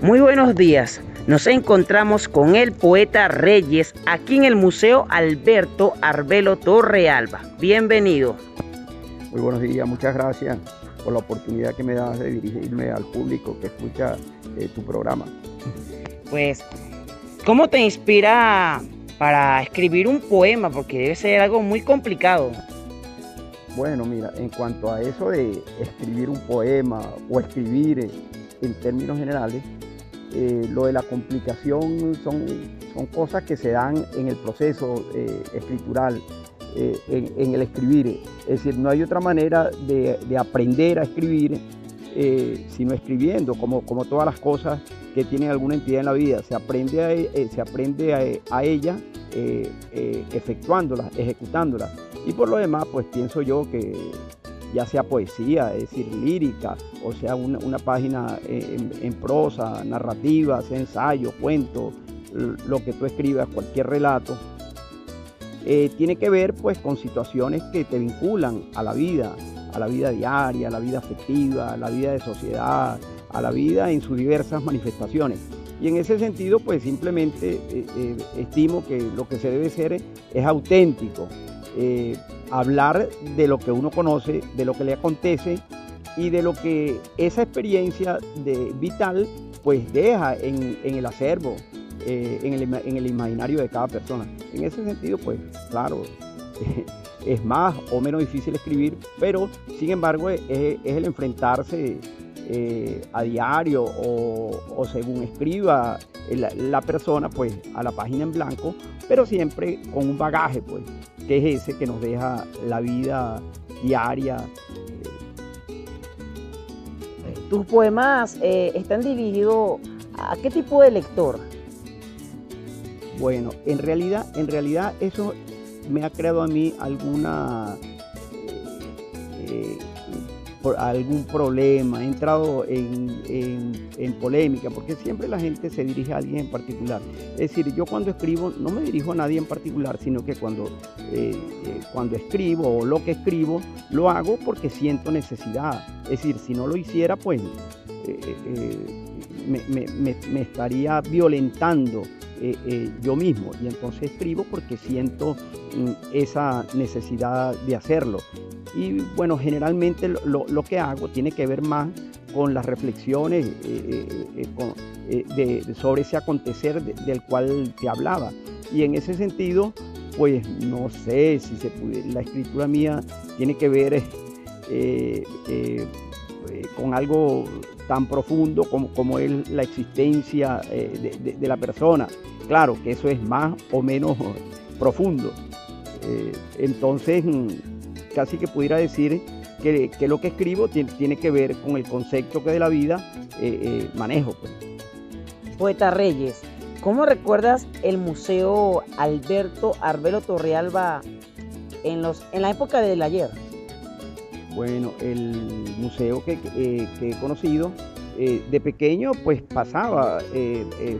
Muy buenos días. Nos encontramos con el poeta Reyes aquí en el Museo Alberto Arbelo Torrealba. Bienvenido. Muy buenos días, muchas gracias por la oportunidad que me das de dirigirme al público que escucha tu programa. Pues, ¿cómo te inspira para escribir un poema? Porque debe ser algo muy complicado. Bueno, mira, en cuanto a eso de escribir un poema o escribir en términos generales, lo de la complicación son cosas que se dan en el proceso escritural, en el escribir. Es decir, no hay otra manera de aprender a escribir sino escribiendo, como todas las cosas que tienen alguna entidad en la vida. Se aprende a ella efectuándolas, ejecutándolas. Y por lo demás, pues pienso yo que ya sea poesía, es decir, lírica, o sea una página en prosa, narrativa, sea ensayo, cuento, lo que tú escribas, cualquier relato, tiene que ver pues con situaciones que te vinculan a la vida diaria, a la vida afectiva, a la vida de sociedad, a la vida en sus diversas manifestaciones. Y en ese sentido, pues simplemente estimo que lo que se debe ser es auténtico. Hablar de lo que uno conoce, de lo que le acontece y de lo que esa experiencia vital pues deja en el acervo, en el imaginario de cada persona. En ese sentido, pues claro, es más o menos difícil escribir, pero sin embargo es el enfrentarse a diario o según escriba la persona, pues a la página en blanco, pero siempre con un bagaje, pues, que es ese que nos deja la vida diaria. ¿Tus poemas están dirigidos a qué tipo de lector? Bueno, en realidad eso me ha creado a mí algún problema, he entrado en polémica, porque siempre la gente se dirige a alguien en particular. Es decir, yo cuando escribo no me dirijo a nadie en particular, sino que cuando escribo o lo que escribo, lo hago porque siento necesidad. Es decir, si no lo hiciera, pues me estaría violentando yo mismo, y entonces escribo porque siento esa necesidad de hacerlo. Y bueno, generalmente lo que hago tiene que ver más con las reflexiones sobre ese acontecer del cual te hablaba. Y en ese sentido, pues no sé si la escritura mía tiene que ver con algo tan profundo como es la existencia de la persona. Claro que eso es más o menos profundo. Entonces, casi que pudiera decir que lo que escribo tiene que ver con el concepto que de la vida manejo, pues. Poeta Reyes, ¿cómo recuerdas el Museo Alberto Arbelo Torrealba en la época del ayer? Bueno, el museo que he conocido, de pequeño pues pasaba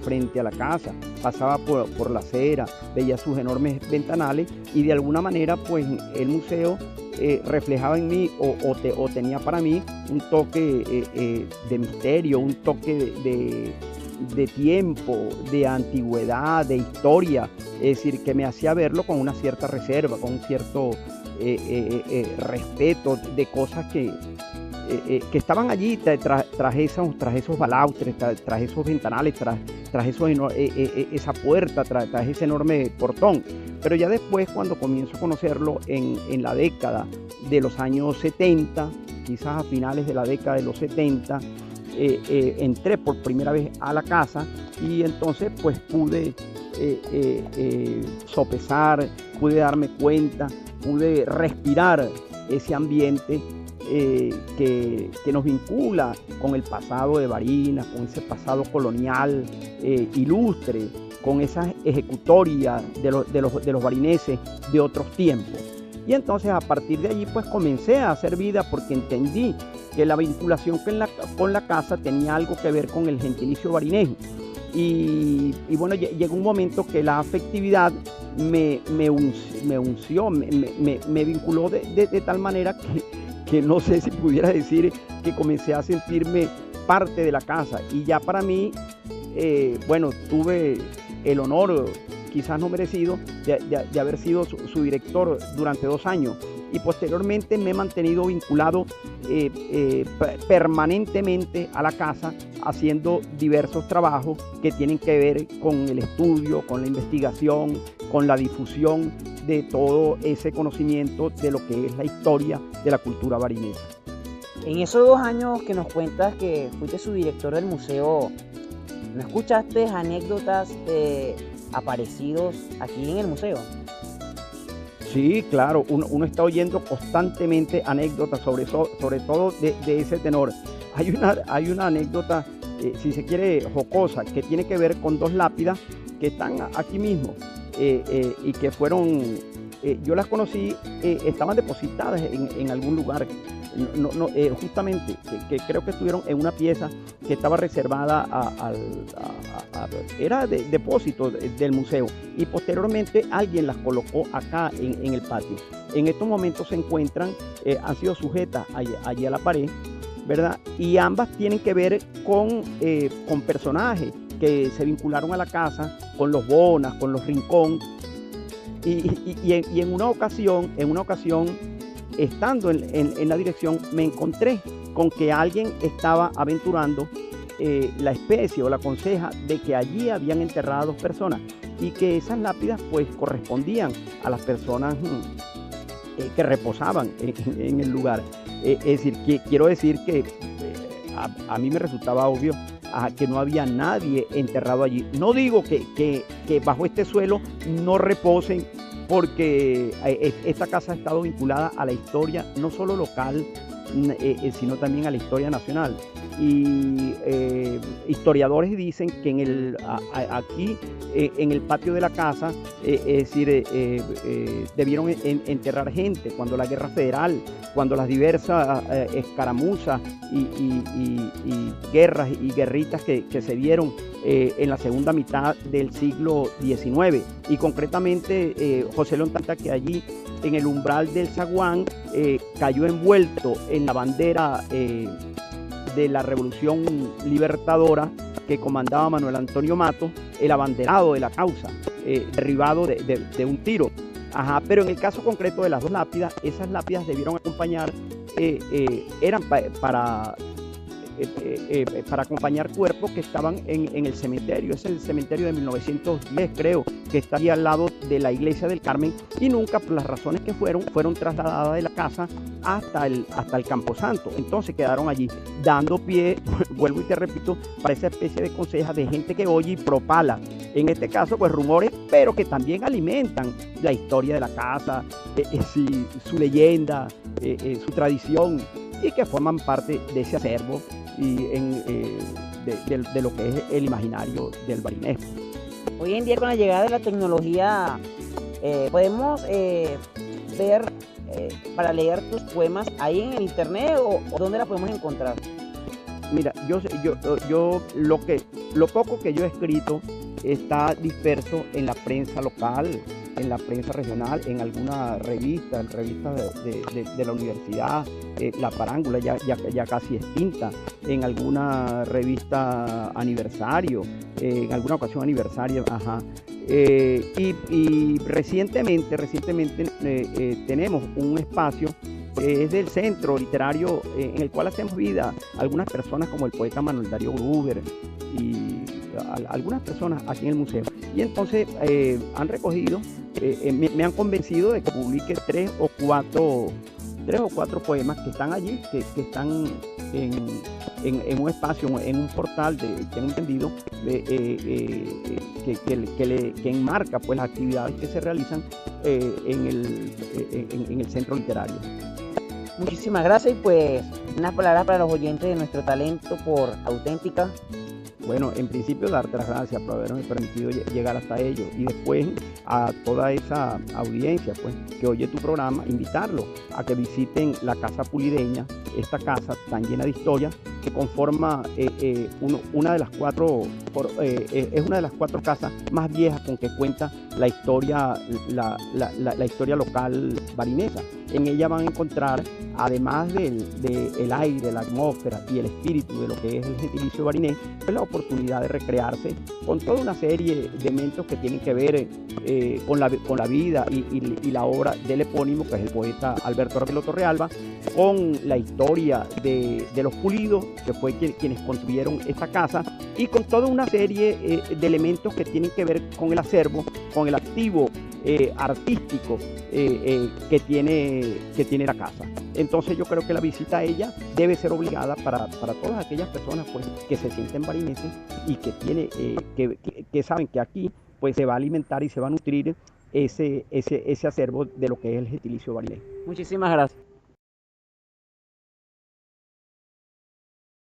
frente a la casa, pasaba por la acera, veía sus enormes ventanales y de alguna manera pues el museo reflejaba en mí o tenía para mí un toque de misterio, un toque de tiempo, de antigüedad, de historia, es decir, que me hacía verlo con una cierta reserva, con un cierto respeto de cosas que estaban allí tras esos balaustres, tras esos ventanales, tras esa puerta, tras ese enorme portón. Pero ya después, cuando comienzo a conocerlo en la década de los años 70, quizás a finales de la década de los 70, entré por primera vez a la casa y entonces pues pude sopesar, pude darme cuenta, pude respirar ese ambiente que nos vincula con el pasado de Barinas, con ese pasado colonial ilustre, con esas ejecutorias de los barineses de otros tiempos. Y entonces a partir de allí pues comencé a hacer vida porque entendí que la vinculación con la casa tenía algo que ver con el gentilicio barinés. Y bueno, llegó un momento que la afectividad me unció, me vinculó de tal manera que no sé si pudiera decir que comencé a sentirme parte de la casa. Y ya para mí bueno, tuve el honor, quizás no merecido, de haber sido su director durante 2 años. Y posteriormente me he mantenido vinculado permanentemente a la casa, haciendo diversos trabajos que tienen que ver con el estudio, con la investigación, con la difusión de todo ese conocimiento de lo que es la historia de la cultura barinesa. En esos 2 años que nos cuentas que fuiste su director del museo, ¿no escuchaste anécdotas de aparecidos aquí en el museo? Sí, claro, uno está oyendo constantemente anécdotas sobre todo de ese tenor. Hay una anécdota, si se quiere, jocosa, que tiene que ver con 2 lápidas que están aquí mismo y que fueron, yo las conocí, estaban depositadas en algún lugar. Justamente, que creo que estuvieron en una pieza que estaba reservada era de depósito del museo, y posteriormente alguien las colocó acá en el patio. En estos momentos se encuentran, han sido sujetas allí a la pared, ¿verdad? Y ambas tienen que ver con personajes que se vincularon a la casa, con los Bonas, con los Rincón, y en una ocasión, estando en la dirección, me encontré con que alguien estaba aventurando la especie o la conseja de que allí habían enterrado a 2 personas y que esas lápidas pues correspondían a las personas que reposaban en el lugar. Es decir, quiero decir que a mí me resultaba obvio que no había nadie enterrado allí. No digo que bajo este suelo no reposen, porque esta casa ha estado vinculada a la historia no solo local, sino también a la historia nacional. Y historiadores dicen que aquí en el patio de la casa, es decir, debieron enterrar gente cuando la Guerra Federal, cuando las diversas escaramuzas y guerras y guerritas que se dieron en la segunda mitad del siglo XIX. Y concretamente José Lontanta, que allí en el umbral del zaguán cayó envuelto en la bandera de la Revolución Libertadora que comandaba Manuel Antonio Matos, el abanderado de la causa, derribado de un tiro. Pero en el caso concreto de las 2 lápidas, esas lápidas debieron acompañar, eran para acompañar cuerpos que estaban en el cementerio. Es el cementerio de 1910, creo, que está ahí al lado de la iglesia del Carmen, y nunca, por las razones que fueron trasladadas de la casa hasta el Camposanto. Entonces quedaron allí, dando pie, vuelvo y te repito, para esa especie de conseja de gente que oye y propala, en este caso pues rumores, pero que también alimentan la historia de la casa, su leyenda, su tradición, y que forman parte de ese acervo y de lo que es el imaginario del barinesco. Hoy en día, con la llegada de la tecnología, podemos ver para leer tus poemas ahí en el internet, o dónde la podemos encontrar. Mira, yo lo poco que yo he escrito está disperso en la prensa local, en la prensa regional, en alguna revista de la universidad, La Parángula ya casi extinta, en alguna revista aniversario, en alguna ocasión aniversaria, y recientemente tenemos un espacio es del centro literario en el cual hacemos vida algunas personas como el poeta Manuel Darío Gruber y algunas personas aquí en el museo. Y entonces han recogido, me han convencido de que publique 3 o 4 poemas que están allí, que están en un espacio, en un portal, tengo entendido, que enmarca pues las actividades que se realizan en el centro literario. Muchísimas gracias, y pues unas palabras para los oyentes de Nuestro Talento por Auténtica. Bueno, en principio darte las gracias por haberme permitido llegar hasta ellos, y después a toda esa audiencia pues que oye tu programa, invitarlos a que visiten la Casa Pulideña esta casa tan llena de historia, que conforma una de las cuatro, es una de las cuatro casas más viejas con que cuenta la historia, la historia local barinesa. En ella van a encontrar, además del aire, la atmósfera y el espíritu de lo que es el gentilicio barinés, pues la oportunidad de recrearse con toda una serie de elementos que tienen que ver con la vida y la obra del epónimo, que es el poeta Alberto Arguello Torrealba, con la historia de los Pulidos, que fue quienes construyeron esta casa, y con toda una serie de elementos que tienen que ver con el acervo, con el activo artístico que tiene la casa. Entonces yo creo que la visita a ella debe ser obligada para todas aquellas personas pues, que se sienten barineses y que saben que aquí pues, se va a alimentar y se va a nutrir ese acervo de lo que es el gentilicio barinés. Muchísimas gracias.